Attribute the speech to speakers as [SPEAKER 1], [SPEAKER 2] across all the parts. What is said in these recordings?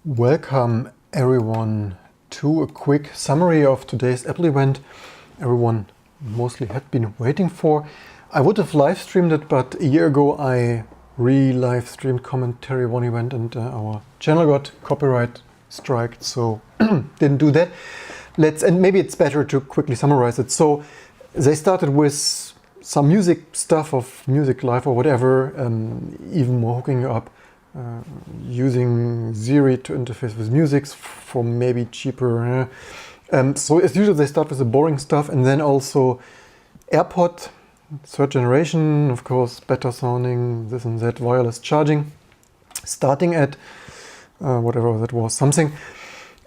[SPEAKER 1] Welcome everyone to a quick summary of today's Apple event everyone mostly had been waiting for. I would have live streamed it, but a year ago I re-live streamed commentary one event and our channel got copyright striked, so didn't do that. And maybe it's better to quickly summarize it. So they started with some music stuff of Music Live or whatever, even more hooking you up. Using Siri to interface with music for maybe cheaper. So as usual, they start with the boring stuff, and then also AirPod, third generation, of course, better sounding, this and that, wireless charging, starting at whatever that was, something.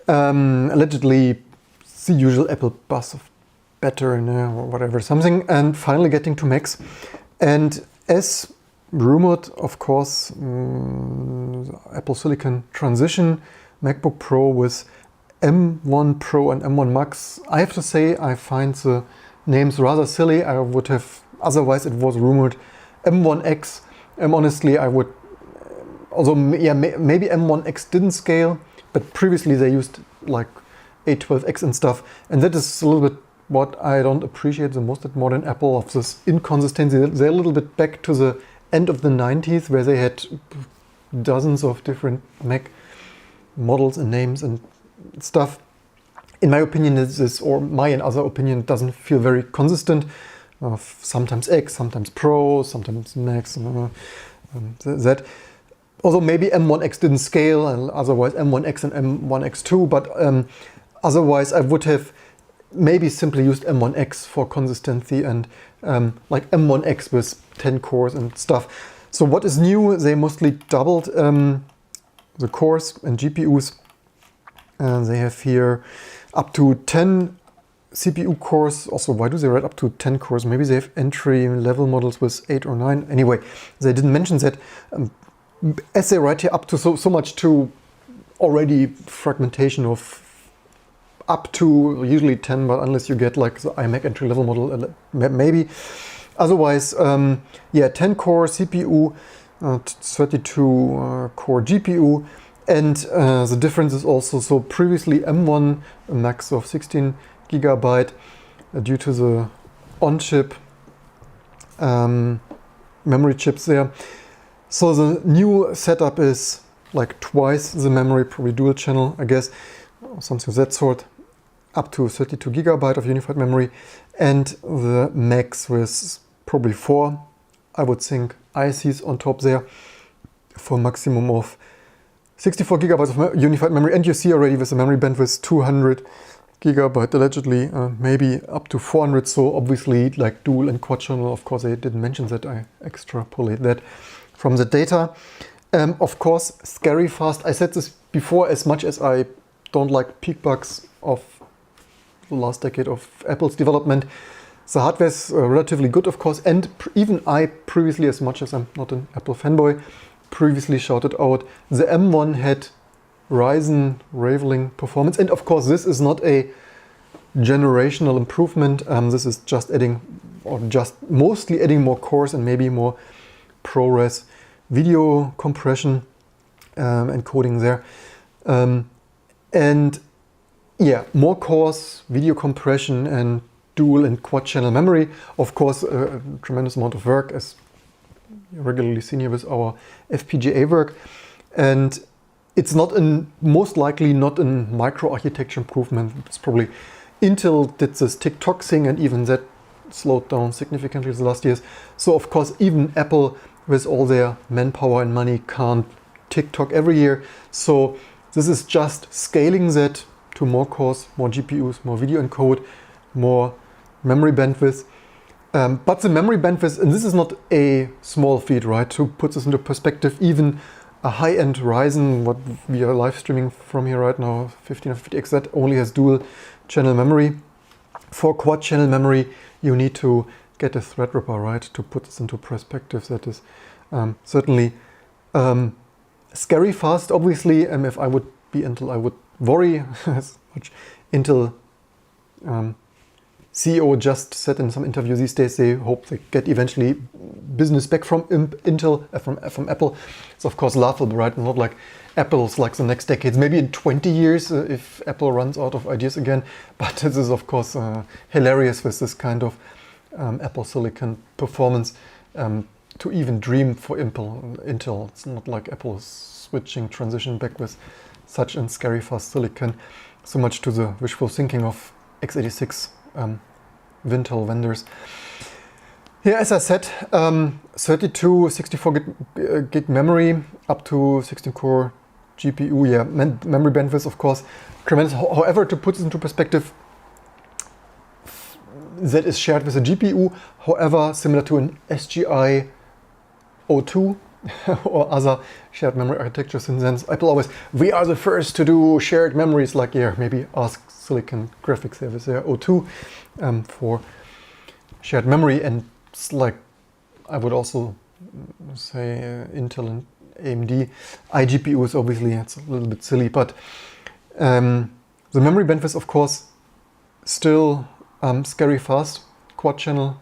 [SPEAKER 1] Allegedly, the usual Apple buzz of better or whatever, something, and finally getting to Macs. And as rumored, of course, Apple Silicon transition, MacBook Pro with M1 Pro and M1 Max. I have to say, I find the names rather silly. I would have, otherwise it was rumored M1X. Honestly, I would, although yeah, maybe M1X didn't scale, but previously they used like A12X and stuff. And that is a little bit what I don't appreciate the most at modern Apple, of this inconsistency. They're a little bit back to the end of the 90s, where they had dozens of different Mac models and names and stuff. In my opinion, this, or my and other opinion, doesn't feel very consistent. Sometimes X, sometimes Pro, sometimes Max, that. Although maybe M1X didn't scale, and otherwise M1X and M1X2, but otherwise I would have maybe simply used M1X for consistency and like M1X with 10 cores and stuff. So what is new? They mostly doubled the cores and GPUs. They have here up to 10 CPU cores. Also, why do they write up to 10 cores? Maybe they have entry level models with 8 or 9. Anyway, they didn't mention that. As they write here, up to so much to already fragmentation of up to usually 10, but unless you get like the iMac entry level model, maybe. Otherwise, yeah, 10 core CPU, 32 core GPU, and the difference is also, so previously M1 a max of 16 gigabyte due to the on-chip memory chips there. So the new setup is like twice the memory, probably dual channel, I guess, something of that sort, up to 32 gigabyte of unified memory, and the Max with probably 4, I would think, ICs on top there for maximum of 64 gigabytes of unified memory. And you see already with the memory bandwidth 200 gigabyte, allegedly maybe up to 400. So obviously like dual and quad channel. Of course, I didn't mention that. I extrapolate that from the data. Of course, scary fast. I said this before, as much as I don't like peak bugs of the last decade of Apple's development. The hardware is relatively good, of course, and even I previously, as much as I'm not an Apple fanboy, previously shouted out the M1 had Ryzen rivaling performance. And of course, this is not a generational improvement. This is just adding, or just mostly adding more cores and maybe more ProRes video compression encoding there. And yeah, more cores, video compression, and dual and quad channel memory. Of course, a tremendous amount of work, as regularly seen here with our FPGA work. And it's not most likely not a microarchitecture improvement. It's probably Intel did this TikTok thing, and even that slowed down significantly the last years. So of course, even Apple, with all their manpower and money, can't TikTok every year. So this is just scaling that to more cores, more GPUs, more video encode, more memory bandwidth. But the memory bandwidth, and this is not a small feat, right? To put this into perspective, even a high-end Ryzen, what we are live streaming from here right now, 15 or 50X, that only has dual channel memory. For quad channel memory, you need to get a Threadripper, right? To put this into perspective, that is certainly scary fast. Obviously, if I would be Intel, I would worry as much. Intel CEO just said in some interview these days they hope they get eventually business back from from Apple. It's of course laughable, right? Not like Apple's like the next decades, maybe in 20 years if Apple runs out of ideas again. But this is of course hilarious with this kind of Apple Silicon performance. To even dream for Intel. It's not like Apple is switching transition back with such and scary fast silicon. So much to the wishful thinking of x86 Intel vendors. Yeah, as I said, 32, 64 gig memory, up to 16-core GPU. Yeah, memory bandwidth, of course, tremendous. However, to put this into perspective, that is shared with a GPU. However, similar to an SGI O2 or other shared memory architectures, in sense, Apple always, we are the first to do shared memories. Like, yeah, maybe ask Silicon Graphics Service there, O2, for shared memory. And it's like, I would also say Intel and AMD. iGPU is obviously, it's a little bit silly, but the memory bandwidth, of course, still scary fast, quad channel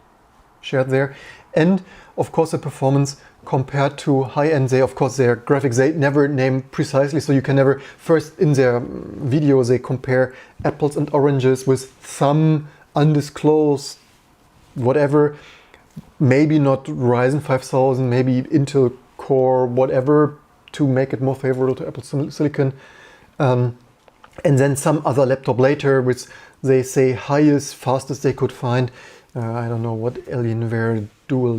[SPEAKER 1] shared there. And of course the performance compared to high-end, of course their graphics, they never name precisely, so you can never, first in their video they compare apples and oranges with some undisclosed whatever, maybe not Ryzen 5000, maybe Intel Core, whatever, to make it more favorable to Apple Silicon. And then some other laptop later, which they say highest, fastest they could find. I don't know what Alienware dual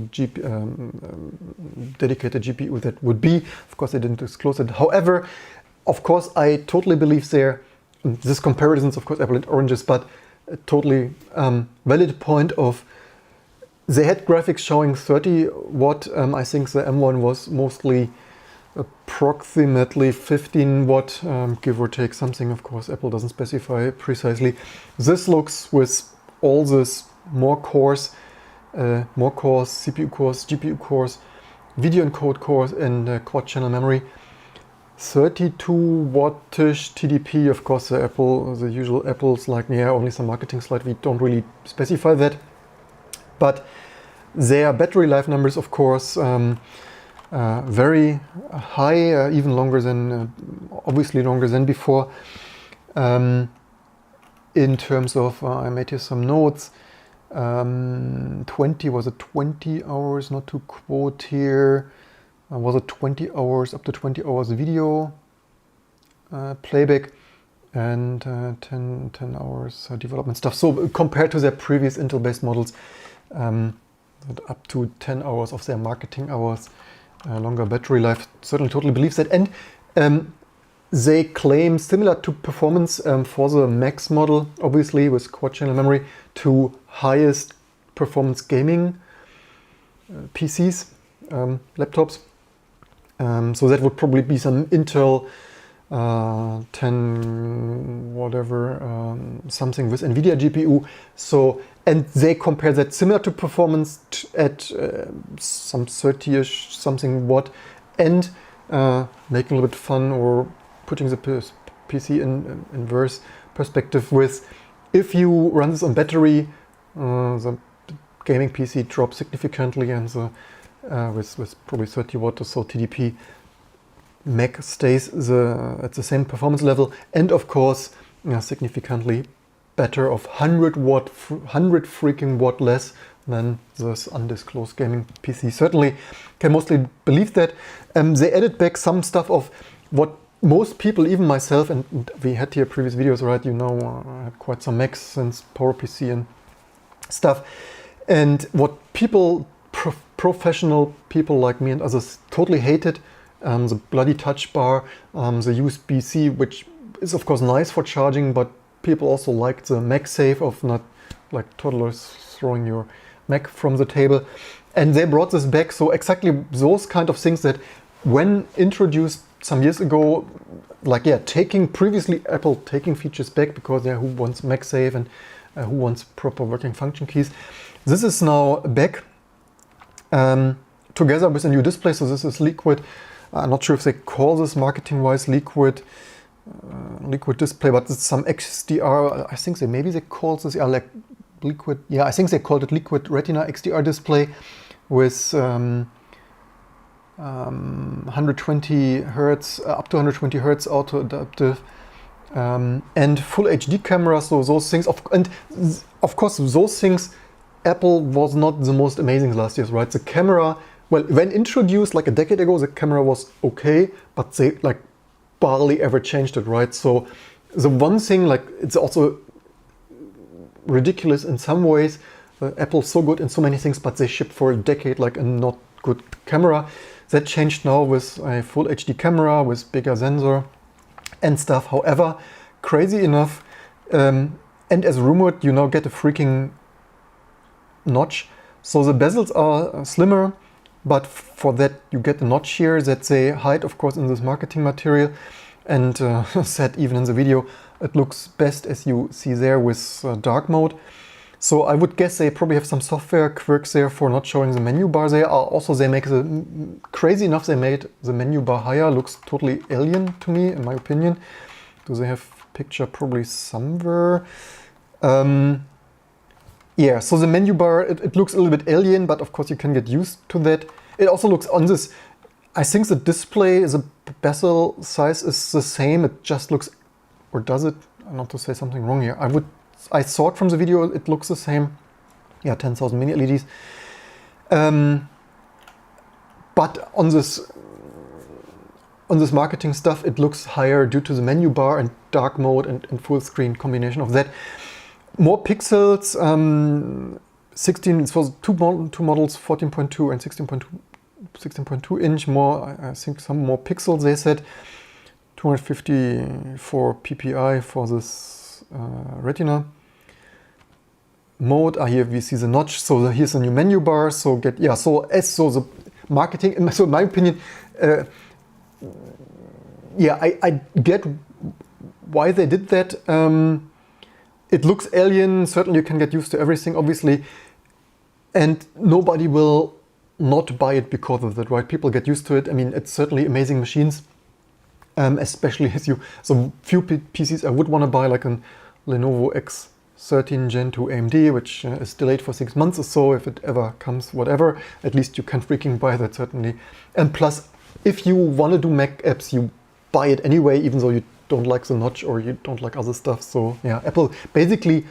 [SPEAKER 1] dedicated GPU that would be. Of course, they didn't disclose it. However, of course, I totally believe this comparisons, of course, apple and oranges, but a totally valid point of they had graphics showing 30 watt. I think the M1 was mostly approximately 15 watt, give or take something. Of course, Apple doesn't specify precisely. This looks with all this more cores, CPU cores, GPU cores, video encode cores, and quad channel memory. 32 wattish TDP. Of course, the usual Apple's like, yeah, only some marketing slide. We don't really specify that, but their battery life numbers, of course, very high, even longer than, obviously longer than before. In terms of, I made here some notes. 20 was it 20 hours, not to quote here. Was it 20 hours, up to 20 hours video playback, and 10 hours development stuff. So compared to their previous Intel-based models, up to 10 hours of their marketing hours, longer battery life, certainly totally believes that. And they claim similar to performance for the Max model, obviously with quad channel memory, to highest performance gaming PCs, laptops. So that would probably be some Intel 10 whatever, something with NVIDIA GPU. So, and they compare that similar to performance at some 30ish something watt, and making a little bit fun or putting the PC in inverse perspective with, if you run this on battery, the gaming PC drops significantly, and the with probably 30 watt or so TDP, Mac stays at the same performance level, and of course significantly better, of 100 freaking watt less than this undisclosed gaming PC. Certainly can mostly believe that. They added back some stuff of what most people, even myself, and we had here previous videos, right? You know, I have quite some Macs since PowerPC and stuff. And what people, professional people like me and others, totally hated, the bloody touch bar, the USB-C, which is of course nice for charging, but people also like the MagSafe of not like toddlers throwing your Mac from the table. And they brought this back. So exactly those kind of things that when introduced some years ago, like, yeah, previously Apple taking features back because, yeah, who wants MagSafe and who wants proper working function keys. This is now back together with a new display. So this is Liquid. I'm not sure if they call this marketing-wise Liquid display, but it's some XDR. I think maybe they call this like liquid, yeah, I think they called it liquid Retina XDR display with 120 hertz, up to 120 hertz auto adaptive, and full HD camera. So those things, and of course, those things, Apple was not the most amazing last year, right? The camera, well, when introduced like a decade ago, the camera was okay, but they like barely ever changed it, right? So the one thing, like, it's also ridiculous in some ways. Apple's so good in so many things, but they shipped for a decade like a not good camera. That changed now with a full HD camera with bigger sensor and stuff. However, crazy enough, and as rumored, you now get a freaking notch. So the bezels are slimmer, but for that you get a notch here that they hide, of course, in this marketing material. And said even in the video, it looks best as you see there with dark mode. So I would guess they probably have some software quirks there for not showing the menu bar there. Also, they make crazy enough, they made the menu bar higher. Looks totally alien to me, in my opinion. Do they have picture probably somewhere? Yeah, so the menu bar, it looks a little bit alien, but of course you can get used to that. It also looks on this, I think the display, the bezel size is the same. It just looks, or does it? Not to say something wrong here. I saw it from the video, it looks the same. Yeah, 10,000 mini LEDs. But on this marketing stuff, it looks higher due to the menu bar and dark mode and full screen combination of that. More pixels, 16, it was two models, 14.2 and 16.2 inch more, I think some more pixels, they said. 254 ppi for this Retina mode. Here we see the notch, so here's a new menu bar. So the marketing, so in my opinion, yeah, I get why they did that. It looks alien, certainly you can get used to everything, obviously, and nobody will not buy it because of that, right? People get used to it. I mean, it's certainly amazing machines, especially as so few PCs I would want to buy, like a Lenovo X13 Gen 2 AMD, which is delayed for 6 months or so. If it ever comes, whatever, at least you can freaking buy that, certainly. And plus, if you want to do Mac apps, you buy it anyway, even though you don't like the notch or you don't like other stuff. So yeah, Apple basically,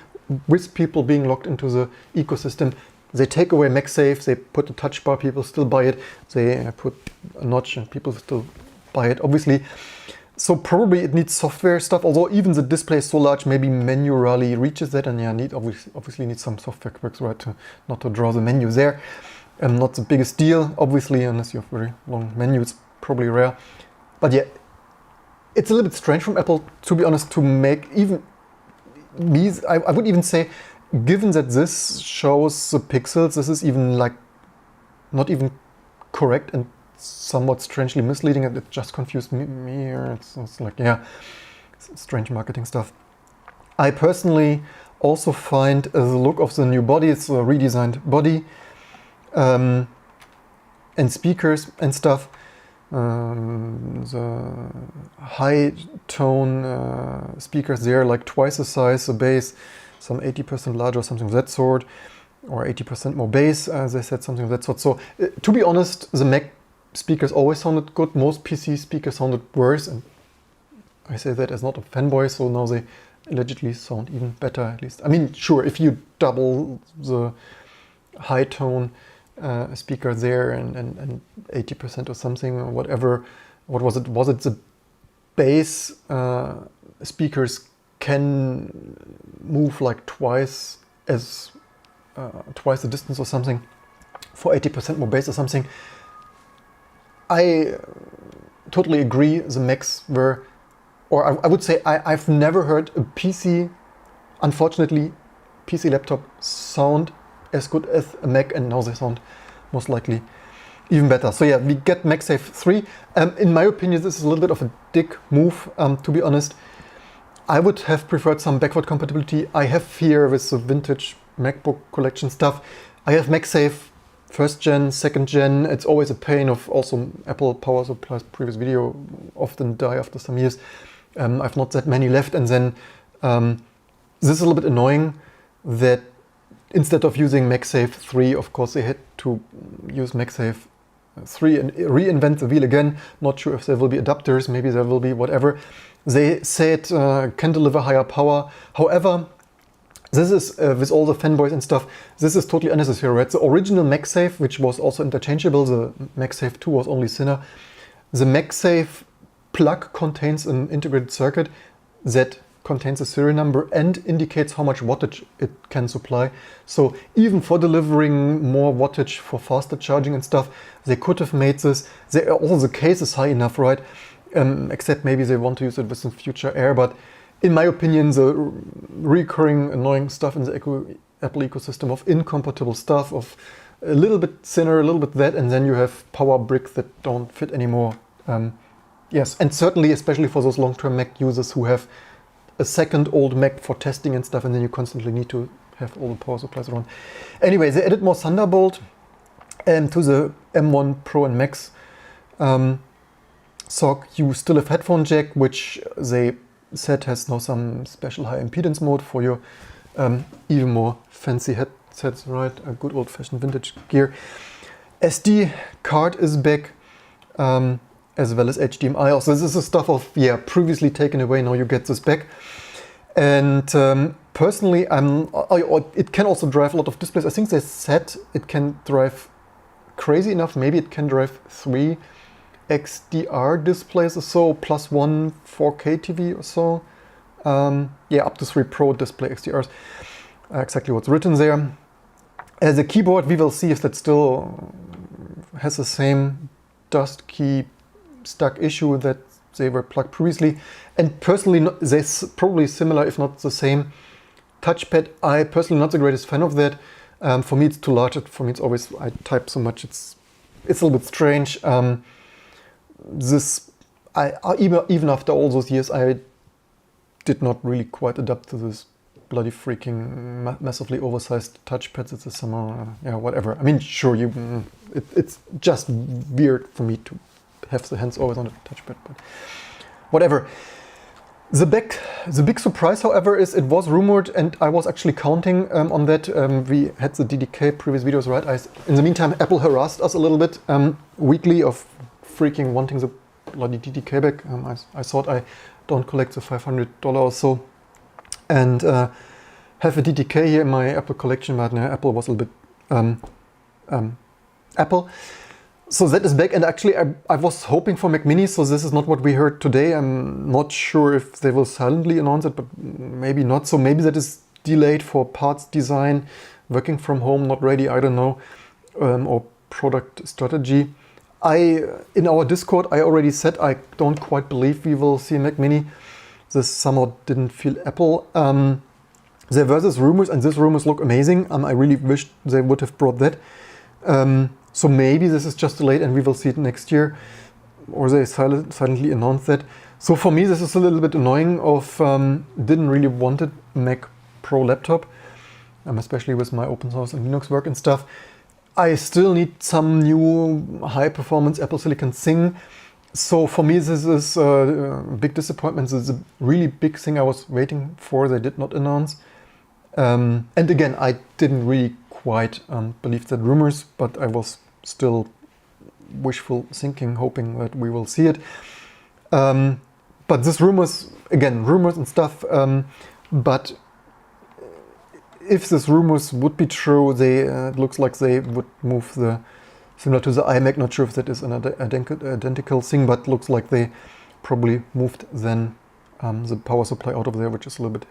[SPEAKER 1] with people being locked into the ecosystem, they take away MagSafe, they put a touch bar, people still buy it. They put a notch and people still buy it, obviously. So probably it needs software stuff, although even the display is so large, maybe menu rarely reaches that, and yeah, obviously needs some software quirks, right, not to draw the menu there. Not the biggest deal, obviously, unless you have very long menu, it's probably rare. But yeah, it's a little bit strange from Apple, to be honest, to make even these, I would even say, given that this shows the pixels, this is even like not even correct and somewhat strangely misleading. It just confused me here. It's like, yeah, it's strange marketing stuff. I personally also find the look of the new body, it's a redesigned body, and speakers and stuff. The high tone speakers there, like twice the size, the bass, some 80% larger or something of that sort, or 80% more bass, as I said, something of that sort. So to be honest, the Mac speakers always sounded good. Most PC speakers sounded worse, and I say that as not a fanboy, so now they allegedly sound even better, at least. I mean, sure, if you double the high tone speaker there and 80% or something, or whatever, what was it? Was it the bass speakers can move like twice the distance or something for 80% more bass or something? I totally agree. The Macs were, or I would say I've never heard a PC, unfortunately, PC laptop sound as good as a Mac, and now they sound most likely even better. So yeah, we get MagSafe 3. In my opinion, this is a little bit of a dick move, to be honest. I would have preferred some backward compatibility. I have here with the vintage MacBook collection stuff, I have MagSafe 1st gen, 2nd gen. It's always a pain of also Apple power supplies, previous video, often die after some years. I've not that many left, and then this is a little bit annoying that instead of using MagSafe 3, of course, they had to use MagSafe 3 and reinvent the wheel again. Not sure if there will be adapters, maybe there will be whatever. They said can deliver higher power. However, this is, with all the fanboys and stuff, this is totally unnecessary, right? The original MagSafe, which was also interchangeable, the MagSafe 2 was only thinner. The MagSafe plug contains an integrated circuit that contains a serial number and indicates how much wattage it can supply. So even for delivering more wattage for faster charging and stuff, they could have made this. Also the case is high enough, right? Except maybe they want to use it with some future Air, but in my opinion, the recurring annoying stuff in the Apple ecosystem of incompatible stuff, of a little bit thinner, a little bit that, and then you have power bricks that don't fit anymore. Yes, and certainly, especially for those long-term Mac users who have a second old Mac for testing and stuff, and then you constantly need to have all the power supplies around. Anyway, they added more Thunderbolt to the M1 Pro and Max SoC. You still have headphone jack, which they said has now some special high impedance mode for your even more fancy headsets, right? A good old-fashioned vintage gear. SD card is back, as well as HDMI. Also, this is the stuff of, yeah, previously taken away, now you get this back. And personally, it can also drive a lot of displays. I think they said it can drive, crazy enough, maybe it can drive 3 XDR displays or so, plus 1 4K TV or so. Yeah, up to 3 Pro display XDRs. Exactly what's written there. As a keyboard, we will see if that still has the same dust key stuck issue that they were plugged previously. And personally, they're probably similar, if not the same. Touchpad, I personally not the greatest fan of that. For me, it's too large. For me, it's always, I type so much, it's a little bit strange. Even after all those years, I did not really quite adapt to this bloody freaking massively oversized touchpads. It's a summer, yeah, whatever. I mean, sure, it's just weird for me to have the hands always on the touchpad, but whatever. The big surprise, however, is it was rumored, and I was actually counting on that. We had the DDK previous videos, right? In the meantime, Apple harassed us a little bit weekly of freaking wanting the bloody DDK back. I thought I don't collect the $500 or so, and have a DDK here in my Apple collection, but no, Apple was a little bit Apple. So that is back, and actually I was hoping for Mac Mini, so this is not what we heard today. I'm not sure if they will silently announce it, but maybe not. So maybe that is delayed for parts design, working from home, not ready, I don't know, or product strategy. In our Discord, I already said I don't quite believe we will see Mac Mini. This somehow didn't feel Apple. There were these rumors, and these rumors look amazing. I really wish they would have brought that. So maybe this is just delayed and we will see it next year, or they silently announced that. So for me, this is a little bit annoying. Didn't really want a Mac Pro laptop, especially with my open source and Linux work and stuff. I still need some new high performance Apple Silicon thing. So for me, this is a big disappointment. This is a really big thing I was waiting for. They did not announce. And again, I didn't really quite believe that rumors, but I was still wishful thinking, hoping that we will see it. But this rumors, again, rumors and stuff, but if these rumors would be true, it looks like they would move similar to the iMac, not sure if that is an identical thing, but looks like they probably moved then the power supply out of there, which is a little bit,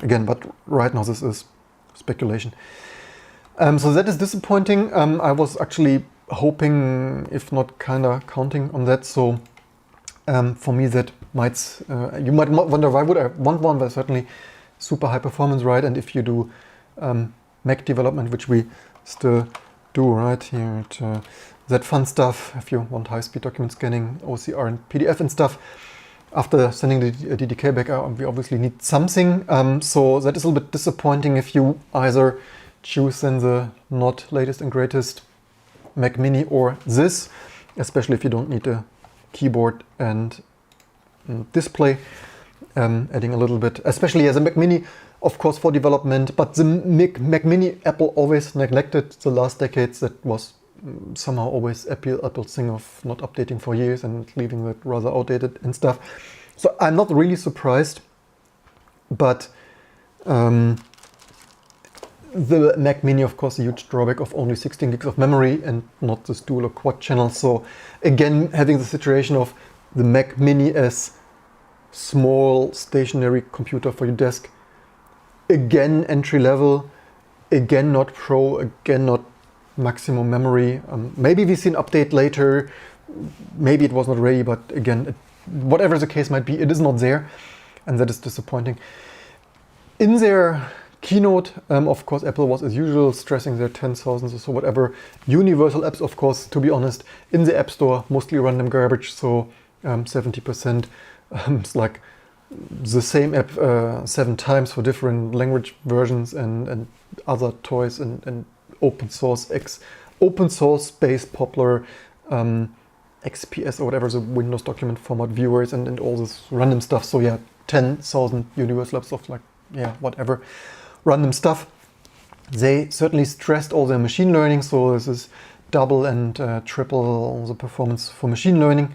[SPEAKER 1] again, but right now this is speculation. So that is disappointing. I was actually hoping, if not kinda counting on that. So for me, that might, you might wonder why would I want one, but certainly super high performance, right? And if you do Mac development, which we still do, right here, that fun stuff, if you want high-speed document scanning, OCR and PDF and stuff, after sending the DDK back, we obviously need something. So that is a little bit disappointing if you either choose then the not latest and greatest Mac Mini or this, especially if you don't need a keyboard and display. adding a little bit, especially as a Mac Mini, of course, for development. But the Mac Mini, Apple always neglected the last decades. That was somehow always Apple's thing of not updating for years and leaving it rather outdated and stuff. So I'm not really surprised, but the Mac Mini, of course, a huge drawback of only 16 gigs of memory and not this dual or quad channel. So again, having the situation of the Mac Mini as small stationary computer for your desk, again entry level, again not Pro, again not maximum memory. Maybe we see an update later, maybe it was not ready, but again, whatever the case might be, it is not there, and that is disappointing. In their keynote, of course, Apple was as usual stressing their 10,000 or so whatever universal apps. Of course, to be honest, in the App Store, mostly random garbage, so 70%. It's like the same app 7 times for different language versions and other toys and open source based popular XPS or whatever, the Windows document format viewers and all this random stuff. So yeah, 10,000 universal apps of like, yeah, whatever random stuff. They certainly stressed all their machine learning, so this is double and triple the performance for machine learning.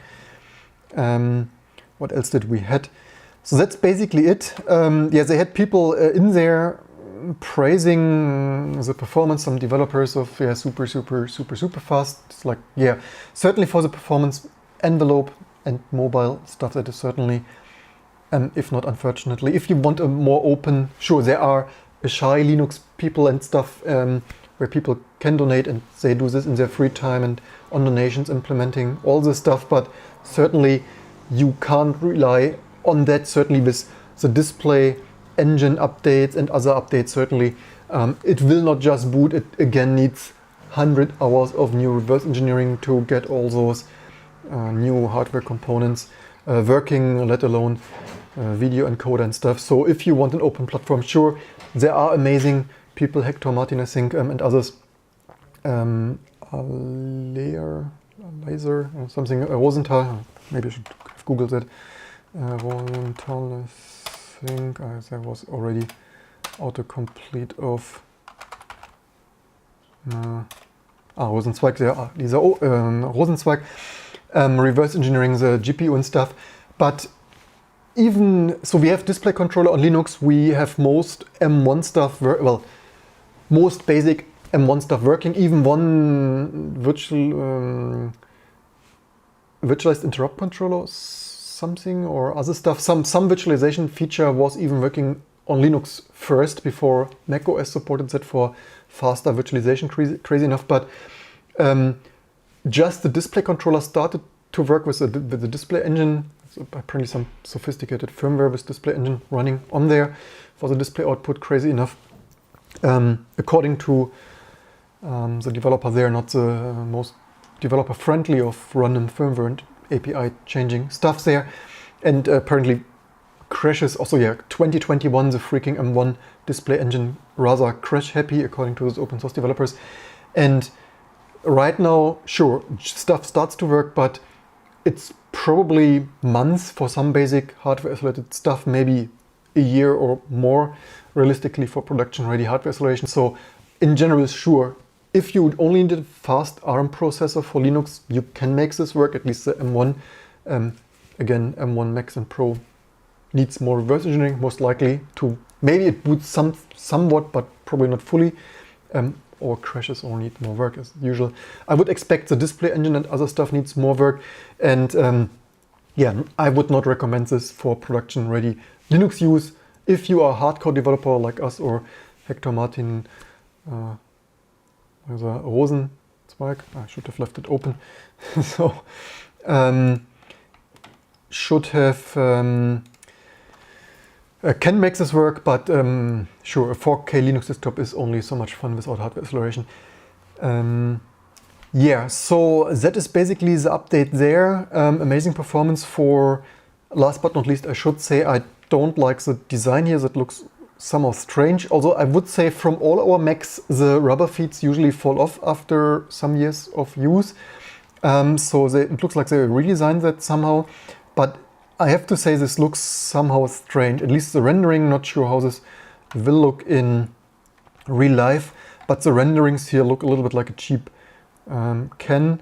[SPEAKER 1] What else did we had? So that's basically it. Yeah, they had people in there praising the performance, some developers of super fast. It's like, yeah, certainly for the performance envelope and mobile stuff, that is certainly, if not unfortunately, if you want a more open, sure, there are shy Linux people and stuff where people can donate and they do this in their free time and on donations implementing all this stuff, but certainly you can't rely on that, certainly with the display engine updates and other updates. Certainly it will not just boot, it again needs 100 hours of new reverse engineering to get all those new hardware components working, let alone video encoder and stuff. So if you want an open platform, sure, there are amazing people, Hector Martin I think, and others, laser or something, Rosenthal, maybe I should have googled it. Rosenthal, I think there was already autocomplete of Rosenzweig, dieser Rosenzweig, reverse engineering the GPU and stuff. But even so, we have display controller on Linux, we have most M1 stuff, most basic M1 stuff working, even one virtualized interrupt controller, something or other stuff. Some virtualization feature was even working on Linux first before macOS supported that for faster virtualization, crazy enough. But just the display controller started to work with the display engine. So apparently some sophisticated firmware with display engine running on there for the display output, crazy enough. According to the developer there, not the most developer friendly of random firmware and API changing stuff there, and apparently crashes also. Yeah, 2021 the freaking M1 display engine rather crash happy according to those open source developers. And right now, sure, stuff starts to work, but it's probably months for some basic hardware isolated stuff, maybe a year or more realistically for production ready hardware isolation. So in general, sure, if you only need a fast ARM processor for Linux, you can make this work, at least the M1. Again, M1 Max and Pro needs more reverse engineering, most likely, to maybe it boots somewhat, but probably not fully, or crashes or need more work as usual. I would expect the display engine and other stuff needs more work, and yeah, I would not recommend this for production ready Linux use. If you are a hardcore developer like us or Hector Martin, there's a Rosenzweig, I should have left it open. So should have can make this work, but sure, a 4K Linux desktop is only so much fun without hardware acceleration. Yeah, so that is basically the update there. Amazing performance for, last but not least, I should say, I don't like the design here. That looks somehow strange. Although I would say from all our Macs, the rubber feet usually fall off after some years of use. So it looks like they redesigned that somehow. But I have to say this looks somehow strange, at least the rendering. Not sure how this will look in real life, but the renderings here look a little bit like a cheap can.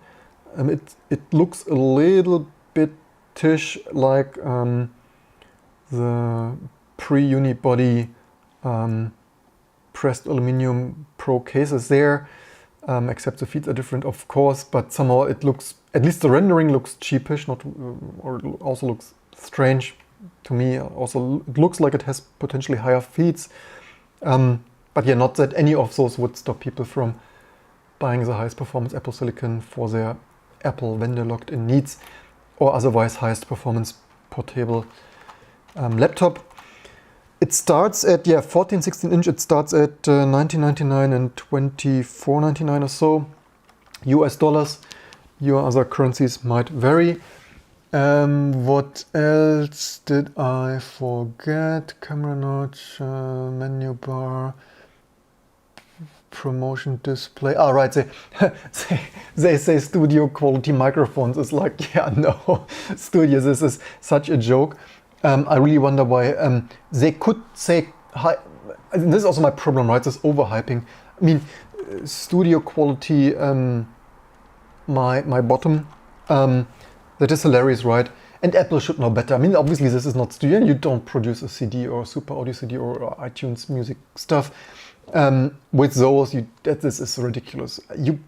[SPEAKER 1] It looks a little bit-ish like the pre-unibody pressed aluminum Pro cases there, except the feet are different, of course, but somehow it looks, at least the rendering looks cheapish, not or also looks strange to me. Also, it looks like it has potentially higher feet, but yeah, not that any of those would stop people from buying the highest performance Apple Silicon for their Apple vendor locked-in needs, or otherwise highest performance portable laptop. It starts at 14, 16 inch. It starts at $19.99 and $24.99 or so US dollars. Your other currencies might vary. What else did I forget? Camera notch, menu bar, promotion display. Ah, right. They say studio quality microphones. It's like, yeah, no, studio. This is such a joke. I really wonder why they could say high. This is also my problem, right? This overhyping. I mean, studio quality. My bottom. That is hilarious, right? And Apple should know better. I mean, obviously this is not studio. You don't produce a CD or a super audio CD or iTunes music stuff. With those, this is ridiculous. You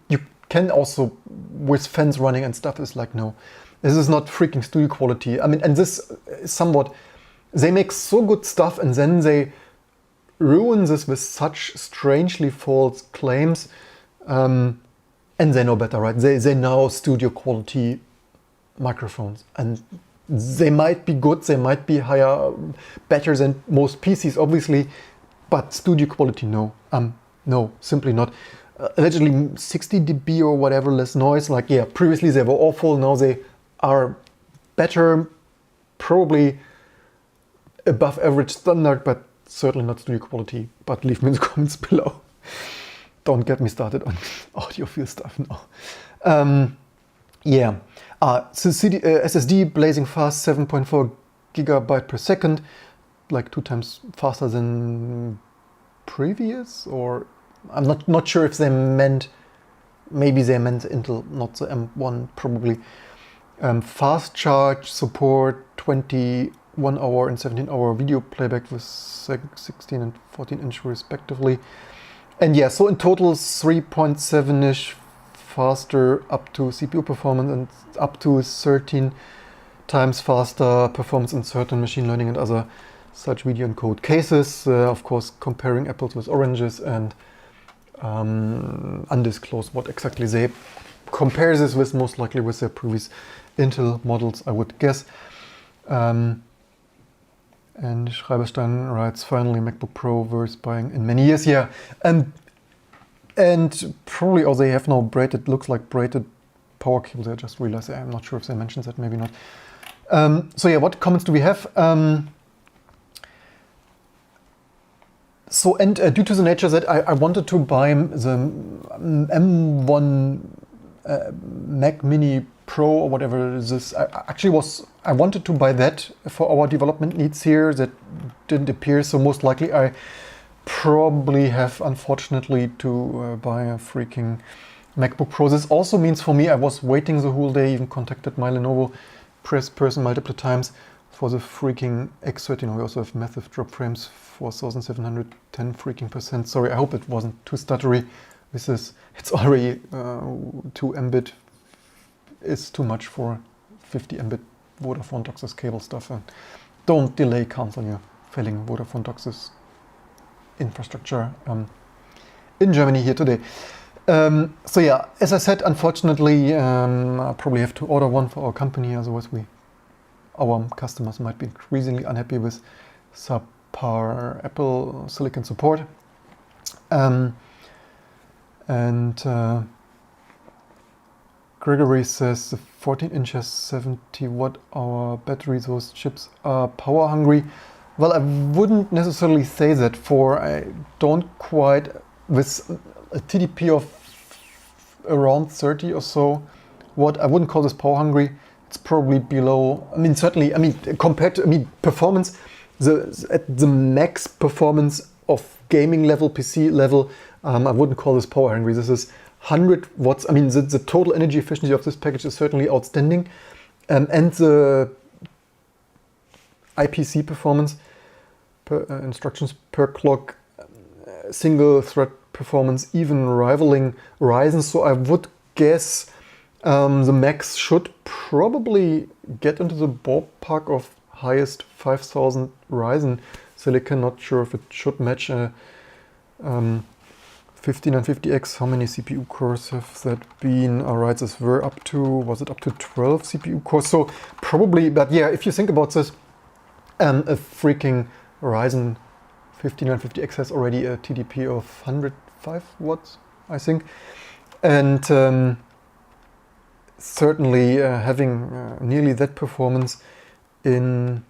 [SPEAKER 1] can also, with fans running and stuff, is like, no, this is not freaking studio quality. I mean, and this is somewhat, they make so good stuff and then they ruin this with such strangely false claims. And they know better, right? They know studio quality microphones, and they might be good, they might be higher, better than most PCs, obviously, but studio quality, no. No, simply not. Allegedly 60 dB or whatever less noise. Like, yeah, previously they were awful, now they are better, probably above average standard, but certainly not studio quality. But leave me in the comments below. Don't get me started on audiophile stuff now. Yeah. So SSD blazing fast, 7.4 gigabyte per second, like 2 times faster than previous, or I'm not sure if they meant, maybe they meant Intel, not the M1 probably. Fast charge support, 21 hour and 17 hour video playback with 16 and 14 inch respectively. And yeah, so in total 3.7-ish faster up to CPU performance and up to 13 times faster performance in certain machine learning and other such video encode cases. Of course, comparing apples with oranges and undisclosed what exactly they compare this with, most likely with their previous Intel models, I would guess. And Schreiberstein writes, finally MacBook Pro worth buying in many years. Yeah, and probably, or they have now braided, looks like braided power cables. I just realized, I'm not sure if they mentioned that, maybe not. So yeah, what comments do we have? Due to the nature that I wanted to buy the M1 Mac Mini Pro or whatever this I wanted to buy that for our development needs here. That didn't appear, so most likely I probably have, unfortunately, to buy a freaking MacBook Pro. This also means for me, I was waiting the whole day, even contacted my Lenovo press person multiple times for the freaking X13. We also have massive drop frames, 4,710 freaking percent. Sorry, I hope it wasn't too stuttery. This is, it's already 2 Mbit is too much for 50 Mbit Vodafone DOCSIS cable stuff. And don't delay cancel your failing Vodafone DOCSIS infrastructure in Germany here today. So yeah, as I said, unfortunately, I probably have to order one for our company, otherwise our customers might be increasingly unhappy with subpar Apple Silicon support. Gregory says the 14-inch has 70 watt-hour battery. Those chips are power hungry. Well, I wouldn't necessarily say that, for I don't quite, with a TDP of around 30 or so watt, I wouldn't call this power hungry. it's probably below. I mean, certainly. I mean, compared to performance, at the max performance of gaming level, PC level, I wouldn't call this power hungry. This is 100 watts. I mean, the total energy efficiency of this package is certainly outstanding, and the IPC performance, instructions per clock, single thread performance, even rivaling Ryzen. So I would guess the max should probably get into the ballpark of highest 5000 Ryzen silicon. Not sure if it should match a 5950X. How many CPU cores have that been? Alright, this were up to, was it up to 12 CPU cores? So probably, but yeah, if you think about this, a freaking Ryzen 5950X has already a TDP of 105 watts, I think. And certainly having nearly that performance in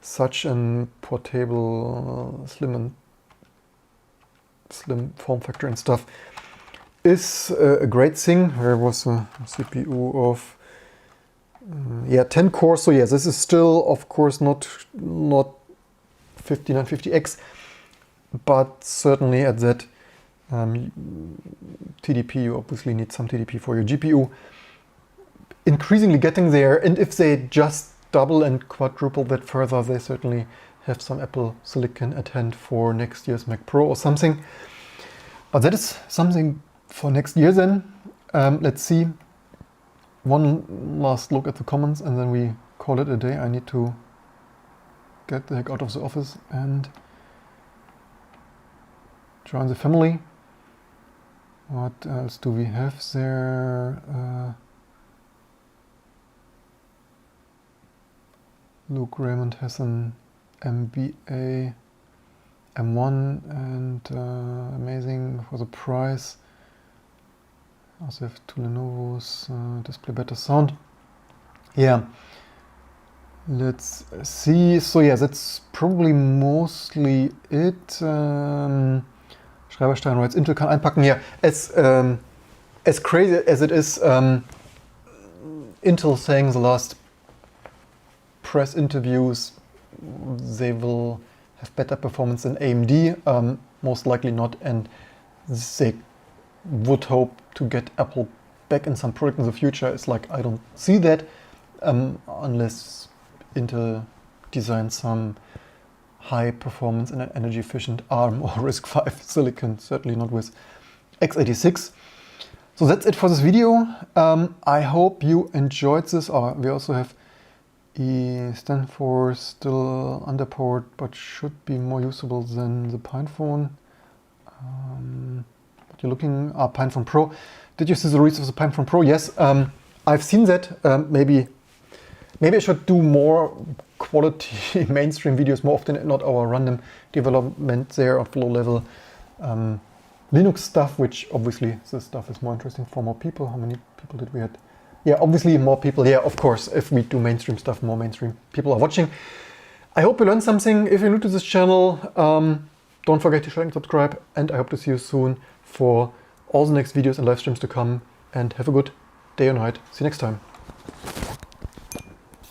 [SPEAKER 1] such a portable, slim form factor and stuff is a great thing. There was a CPU of 10 cores. So yeah, this is still, of course, not 5950X, but certainly at that TDP, you obviously need some TDP for your GPU. Increasingly getting there, and if they just double and quadruple that further, they certainly have some Apple silicon at hand for next year's Mac Pro or something. But that is something for next year then. Let's see. One last look at the comments and then we call it a day. I need to get the heck out of the office and join the family. What else do we have there? Luke Raymond has an MBA M1 and amazing for the price. Also have two Lenovo's, display better sound. Yeah, let's see. So yeah, that's probably mostly it. Schreiberstein writes, Intel kann einpacken. Yeah, as crazy as it is, Intel saying the last press interviews they will have better performance than AMD, most likely not, and they would hope to get Apple back in some product in the future. It's like, I don't see that unless Intel designs some high performance and energy efficient ARM or RISC-V silicon, certainly not with x86. So that's it for this video. I hope you enjoyed this. We also have E-Stand4 still underpowered, but should be more usable than the PinePhone. What you're looking at, PinePhone Pro. Did you see the release of the PinePhone Pro? Yes, I've seen that. Maybe I should do more quality mainstream videos more often, not our random development there of low level Linux stuff, which obviously this stuff is more interesting for more people. How many people did we have? Yeah, obviously more people. Yeah, of course, if we do mainstream stuff, more mainstream people are watching. I hope you learned something. If you're new to this channel, don't forget to share and subscribe. And I hope to see you soon for all the next videos and live streams to come. And have a good day or night. See you next time.